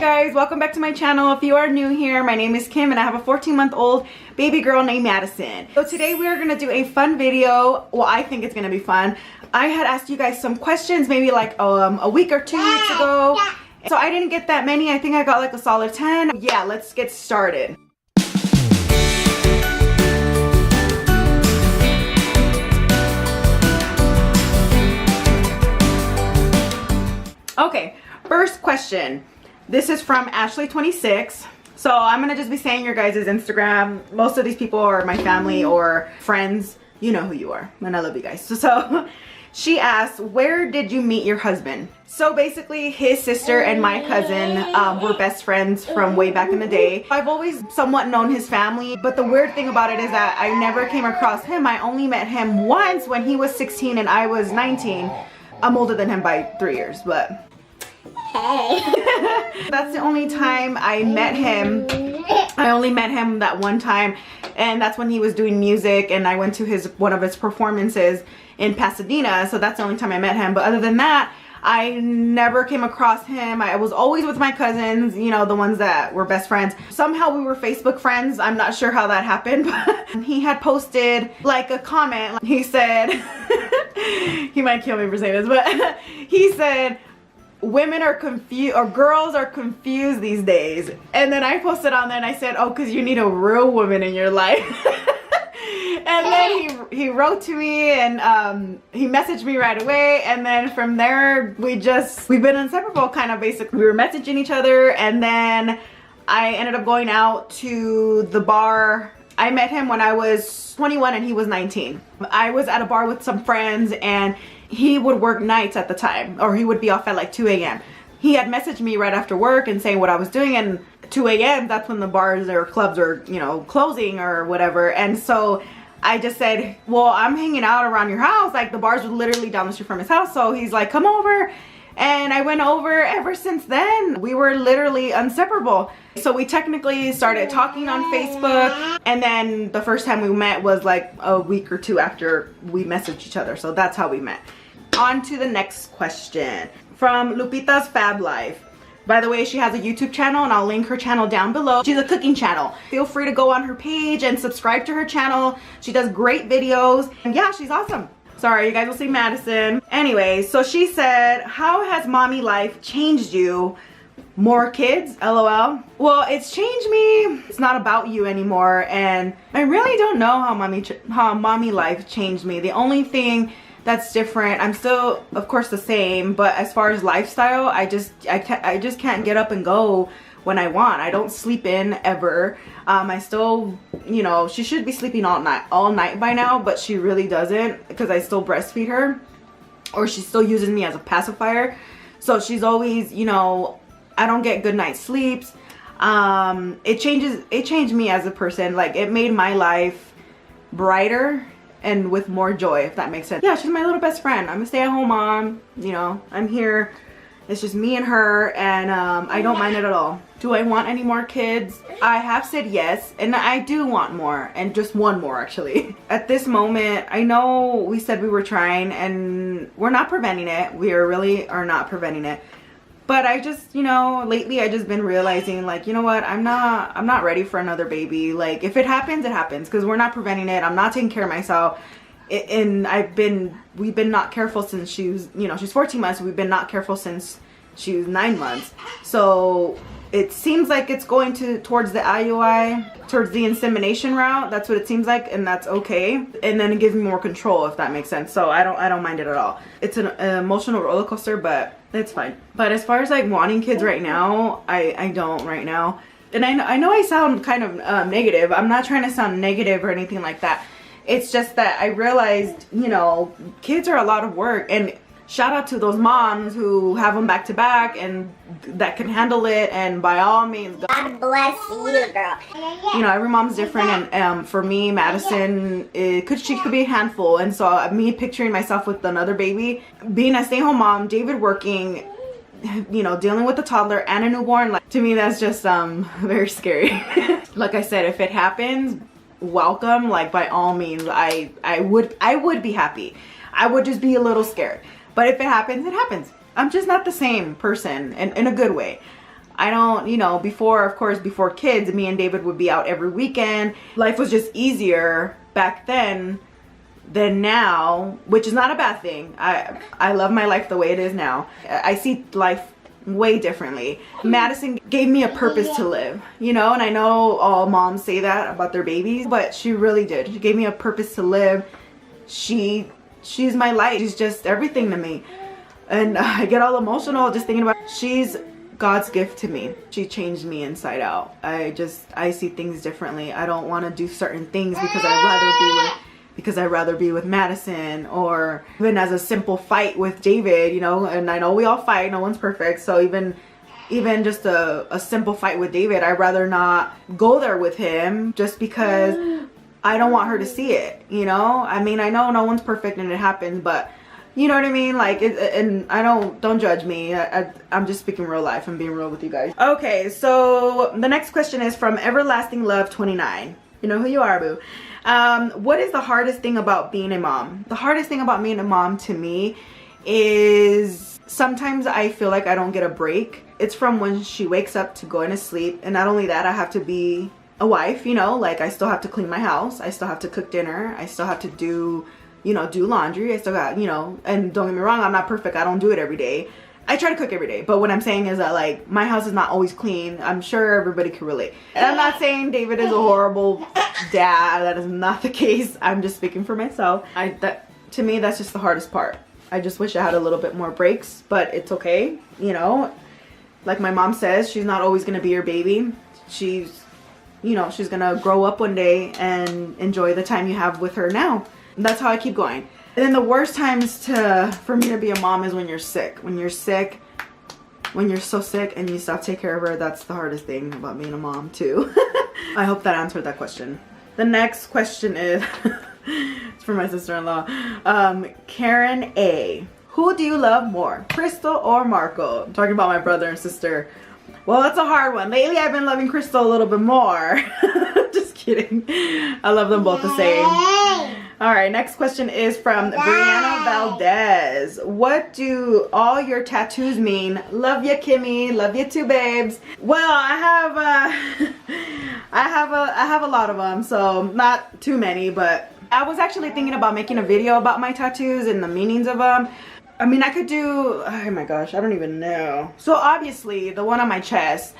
guys, welcome back to my channel. If you are new here, my name is Kim and I have a 14-month-old baby girl named Madison. So today we are going to do a fun video. Well, I think it's going to be fun. I had asked you guys some questions maybe like a week or 2 weeks ago. So I didn't get that many. I think I got like a solid 10. Yeah, let's get started. Okay, first question. This is from Ashley26. So I'm gonna just be saying your guys' Instagram. Most of these people are my family or friends. You know who you are, and I love you guys. So she asked, where did you meet your husband? So basically his sister and my cousin were best friends from way back in the day. I've always somewhat known his family, but the weird thing about it is that I never came across him. I only met him once when he was 16 and I was 19. I'm older than him by 3 years, but hey. That's the only time I met him. I only met him that one time, and that's when he was doing music and I went to one of his performances in Pasadena. So that's the only time I met him, but other than that I never came across him. I was always with my cousins, you know, the ones that were best friends. Somehow we were Facebook friends. I'm not sure how that happened, but he had posted like a comment. He said he might kill me for saying this, but he said women are confused, or girls are confused these days. And then I posted on there and I said, oh, because you need a real woman in your life. And then he wrote to me and he messaged me right away, and then from there we've been inseparable, kind of. Basically we were messaging each other, and then I ended up going out to the bar. I met him when I was 21 and he was 19. I was at a bar with some friends and he would work nights at the time, or he would be off at like 2 a.m. He had messaged me right after work and saying what I was doing, and 2 a.m. that's when the bars or clubs are, you know, closing or whatever. And so I just said, well, I'm hanging out around your house. Like the bars were literally down the street from his house. So he's like, come over. And I went over. Ever since then, we were literally inseparable. So we technically started talking on Facebook. And then the first time we met was like a week or 2 after we messaged each other. So that's how we met. On to the next question from LUPITAS Fab Life. By the way, she has a YouTube channel and I'll link her channel down below. She's a cooking channel. Feel free to go on her page and subscribe to her channel. She does great videos. And yeah, she's awesome. Sorry, you guys will see Madison. Anyway, so she said, how has mommy life changed you? More kids? LOL. Well, it's changed me. It's not about you anymore. And I really don't know how mommy life changed me. The only thing that's different, I'm still of course the same, but as far as lifestyle, I just can't get up and go when I want. I don't sleep in ever. I still, you know, she should be sleeping all night by now, but she really doesn't, because I still breastfeed her, or she still uses me as a pacifier. So she's always, you know, I don't get good night's sleeps. It changed me as a person. Like, it made my life brighter and with more joy, if that makes sense. Yeah, she's my little best friend. I'm a stay-at-home mom, you know, I'm here. It's just me and her, and I don't mind it at all. Do I want any more kids? I have said yes, and I do want more, and just one more actually. At this moment, I know we said we were trying, and we're not preventing it. We really are not preventing it. But I just, you know, lately I just been realizing, like, you know what, I'm not ready for another baby. Like, if it happens, it happens, because we're not preventing it. I'm not taking care of myself. And we've been not careful since she was, you know, she's 14 months. We've been not careful since she was 9 months. So it seems like it's going towards the IUI, towards the insemination route. That's what it seems like, and that's okay. And then it gives me more control, if that makes sense. So I don't mind it at all. It's an emotional roller coaster, but it's fine. But as far as like wanting kids right now, I don't right now. And I know I sound kind of negative. I'm not trying to sound negative or anything like that. It's just that I realized, you know, kids are a lot of work, and shout out to those moms who have them back to back and that can handle it, and by all means, God bless you, girl. You know, every mom's different, and for me, Madison, she could be a handful. And so me picturing myself with another baby, being a stay-home mom, David working, you know, dealing with a toddler and a newborn, like, to me that's just very scary. Like I said, if it happens, welcome. Like, by all means, I would be happy. I would just be a little scared. But if it happens, it happens. I'm just not the same person, in a good way. I don't, you know, before, of course, before kids, me and David would be out every weekend. Life was just easier back then than now, which is not a bad thing. I love my life the way it is now. I see life way differently. Madison gave me a purpose to live, you know, and I know all moms say that about their babies, but she really did. She gave me a purpose to live. She's my light. She's just everything to me. And I get all emotional just thinking about, she's God's gift to me. She changed me inside out. I see things differently. I don't want to do certain things because I'd rather be with Madison, or even as a simple fight with David, you know, and I know we all fight, no one's perfect, so even just a simple fight with David, I'd rather not go there with him just because I don't want her to see it, you know. I mean, I know no one's perfect and it happens, but you know what I mean? Like, and I don't judge me. I'm just speaking real life. I'm being real with you guys. Okay, so the next question is from Everlasting Love 29. You know who you are, boo. What is the hardest thing about being a mom? The hardest thing about being a mom to me is sometimes I feel like I don't get a break. It's from when she wakes up to going to sleep. And not only that, I have to be a wife, you know, like I still have to clean my house. I still have to cook dinner. I still have to do laundry. I still got, you know, and don't get me wrong, I'm not perfect. I don't do it every day. I try to cook every day, but what I'm saying is that, like, my house is not always clean. I'm sure everybody can relate. And I'm not saying David is a horrible dad. That is not the case. I'm just speaking for myself. To me, that's just the hardest part. I just wish I had a little bit more breaks, but it's okay. You know, like my mom says, she's not always going to be your baby. She's, you know, she's going to grow up one day and enjoy the time you have with her now. And that's how I keep going. And then the worst times for me to be a mom is when you're sick. When you're sick, when you're so sick and you still have to take care of her, that's the hardest thing about being a mom too. I hope that answered that question. The next question is, it's for my sister-in-law. Karen A. Who do you love more, Crystal or Marco? I'm talking about my brother and sister. Well, that's a hard one. Lately, I've been loving Crystal a little bit more. Just kidding. I love them both the same. All right, next question is from Brianna Valdez. What do all your tattoos mean? Love you, Kimmy. Love you too, babes. Well, I have a lot of them, so not too many, but I was actually thinking about making a video about my tattoos and the meanings of them. I mean, I could do, oh my gosh, I don't even know. So obviously, the one on my chest,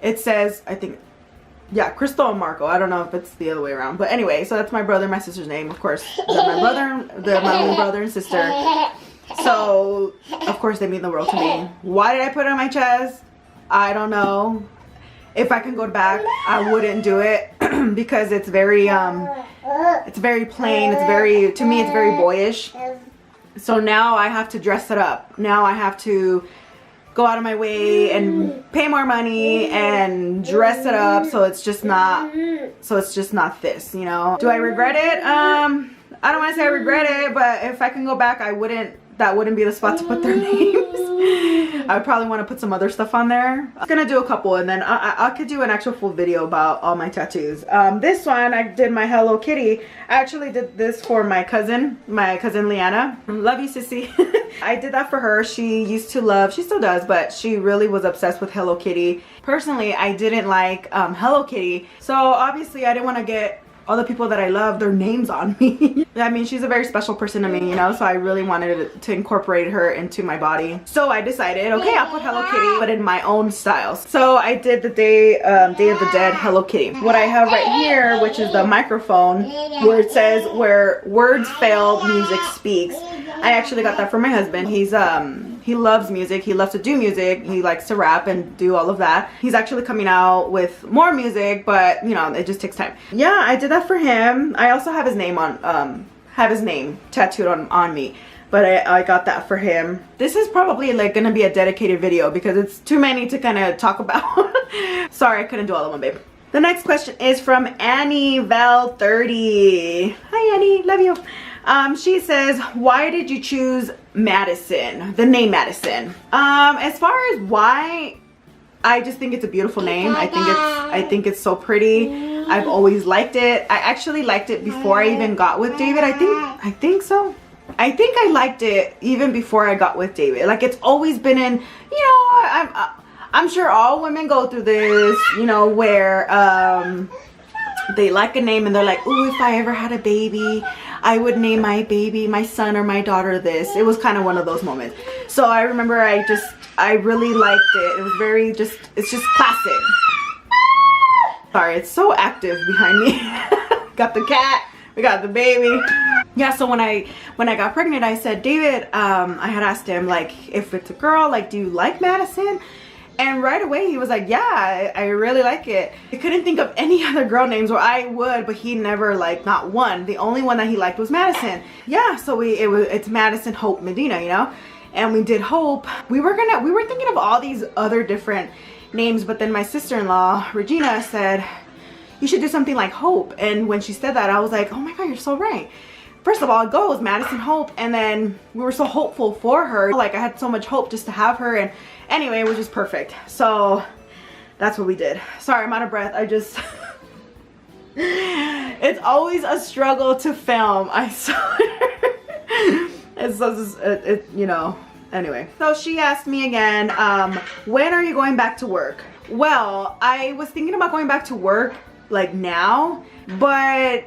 it says, I think, yeah, Crystal and Marco. I don't know if it's the other way around. But anyway, so that's my brother and my sister's name, of course. They're my little brother and sister. So, of course, they mean the world to me. Why did I put it on my chest? I don't know. If I can go back, I wouldn't do it because it's very plain. To me, it's very boyish. So now I have to dress it up. Now I have to go out of my way and pay more money and dress it up so it's just not this, you know. Do I regret it? I don't want to say I regret it, but if I can go back, that wouldn't be the spot to put their names. I would probably want to put some other stuff on there. I'm gonna do a couple and then I could do an actual full video about all my tattoos. This one, I did my Hello Kitty. I actually did this for my cousin Leanna. Love you, sissy. I did that for her. She used to love, she still does, but she really was obsessed with Hello Kitty. Personally, I didn't like Hello Kitty, so obviously I didn't want to get all the people that I love, their names on me. I mean, she's a very special person to me, you know, so I really wanted to incorporate her into my body. So I decided, okay, I'll put Hello Kitty, but in my own style. So I did the Day of the Dead Hello Kitty. What I have right here, which is the microphone, where it says, where words fail, music speaks. I actually got that from my husband. He loves music. He loves to do music. He likes to rap and do all of that. He's actually coming out with more music, but you know, it just takes time. Yeah, I did that for him. I also have his name tattooed on me, but I got that for him. This is probably like gonna be a dedicated video because it's too many to kind of talk about. Sorry, I couldn't do all of them, babe. The next question is from Annie Val 30. Hi Annie, love you. She says, why did you choose Madison, the name Madison? As far as why, I just think it's a beautiful name. I think it's so pretty. I've always liked it. I actually liked it before I even got with David. I think so. I think I liked it even before I got with David. Like, it's always been in, you know, I'm sure all women go through this, you know, where they like a name and they're like, ooh, if I ever had a baby, I would name my baby, my son or my daughter this. It was kind of one of those moments. So I remember I really liked it. It was very it's just classic. Sorry, it's so active behind me. Got the cat, we got the baby. Yeah, so when I got pregnant, I said, David, I had asked him, like, if it's a girl, like, do you like Madison? And right away he was like, yeah, I really like it. I couldn't think of any other girl names, or I would, but he never, like, not one. The only one that he liked was Madison. Yeah, so it's Madison, Hope, Medina, you know? And we did Hope. We were thinking of all these other different names, but then my sister-in-law, Regina, said, you should do something like Hope. And when she said that, I was like, oh my God, you're so right. First of all, it goes Madison Hope, and then we were so hopeful for her. Like, I had so much hope just to have her, and anyway, it was just perfect. So that's what we did. Sorry, I'm out of breath. I just it's always a struggle to film, I swear. It's you know, anyway. So she asked me again, when are you going back to work? Well, I was thinking about going back to work like now, but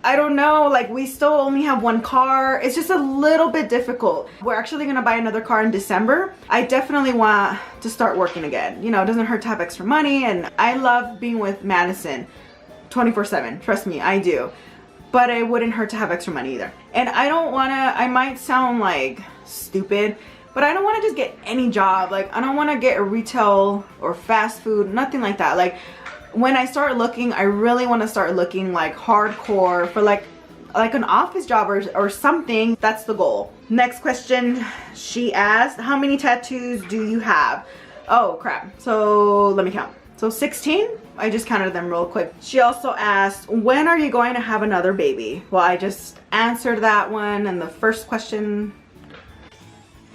I don't know, like, we still only have one car. It's just a little bit difficult. We're actually gonna buy another car in December. I definitely want to start working again. You know, it doesn't hurt to have extra money, and I love being with Madison 24/7. Trust me, I do. But it wouldn't hurt to have extra money either. And I don't wanna, I might sound like stupid, but I don't wanna just get any job. Like, I don't wanna get a retail or fast food, nothing like that. Like, when I start looking, I really want to start looking like hardcore for like an office job or something. That's the goal. Next question she asked, how many tattoos do you have? Oh crap. So let me count. So 16? I just counted them real quick. She also asked, when are you going to have another baby? Well, I just answered that one, and the first question,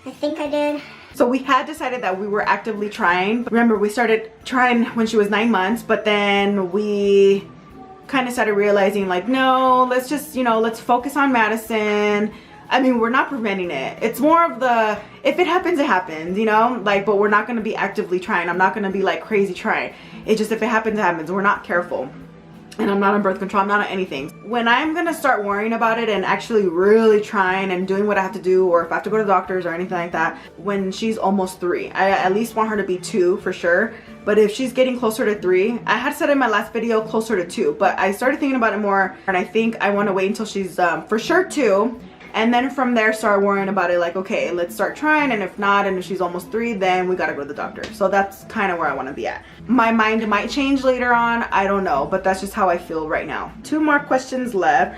I think I did. So we had decided that we were actively trying. Remember, we started trying when she was 9 months, but then we kind of started realizing, like, no, let's just, you know, let's focus on Madison. I mean, we're not preventing it. It's more of the, if it happens, it happens, you know? Like, but we're not going to be actively trying. I'm not going to be like crazy trying. It's just, if it happens, it happens. We're not careful. And I'm not on birth control, I'm not on anything. When I'm gonna start worrying about it and actually really trying and doing what I have to do, or if I have to go to the doctors or anything like that, when she's almost 3. I at least want her to be 2 for sure. But if she's getting closer to 3, I had said in my last video closer to 2, but I started thinking about it more, and I think I want to wait until she's for sure 2. And then from there start worrying about it, like, okay, let's start trying, and if not, and if she's almost 3, then we gotta go to the doctor. So that's kind of where I want to be at. My mind might change later on, I don't know, but that's just how I feel right now. 2 more questions left,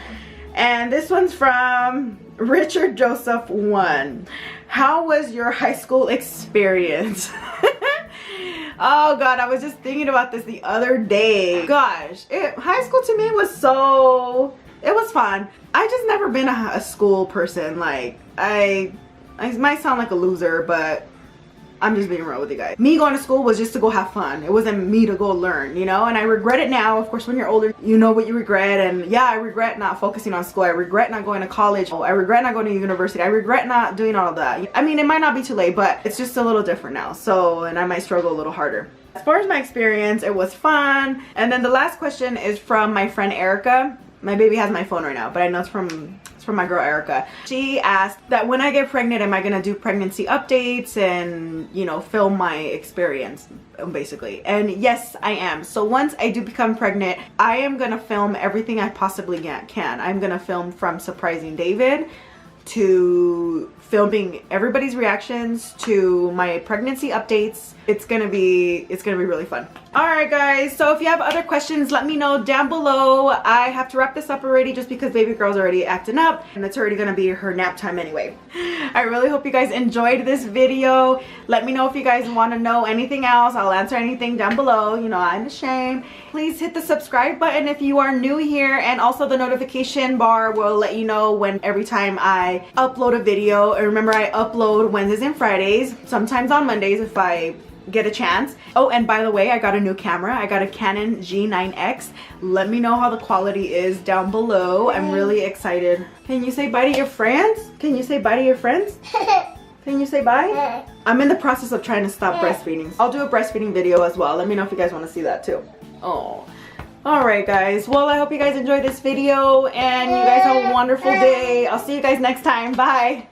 and this one's from Richard Joseph 1. How was your high school experience? Oh God, I was just thinking about this the other day. Gosh, high school to me was so, it was fun. I just never been a school person. Like, I might sound like a loser, but I'm just being real with you guys. Me going to school was just to go have fun. It wasn't me to go learn, you know? And I regret it now. Of course, when you're older, you know what you regret. And yeah, I regret not focusing on school. I regret not going to college. I regret not going to university. I regret not doing all of that. I mean, it might not be too late, but it's just a little different now. So, and I might struggle a little harder. As far as my experience, it was fun. And then the last question is from my friend Erica. My baby has my phone right now, but I know it's from my girl Erica. She asked that when I get pregnant, am I gonna do pregnancy updates and, you know, film my experience, basically. And yes, I am. So once I do become pregnant, I am gonna film everything I possibly can. I'm gonna film from surprising David to filming everybody's reactions to my pregnancy updates. It's gonna be really fun. All right guys, so if you have other questions, let me know down below. I have to wrap this up already just because baby girl's already acting up and it's already gonna be her nap time anyway. I really hope you guys enjoyed this video. Let me know if you guys want to know anything else. I'll answer anything down below. You know, I'm ashamed. Please hit the subscribe button if you are new here, and also the notification bar will let you know when every time I upload a video. And remember, I upload Wednesdays and Fridays, sometimes on Mondays if I get a chance. Oh, and by the way, I got a new camera. I got a Canon G9X. Let me know how the quality is down below. I'm really excited. Can you say bye to your friends? Can you say bye to your friends? Can you say bye? I'm in the process of trying to stop breastfeeding. I'll do a breastfeeding video as well. Let me know if you guys want to see that too. Oh. Alright guys, well I hope you guys enjoyed this video and you guys have a wonderful day. I'll see you guys next time. Bye.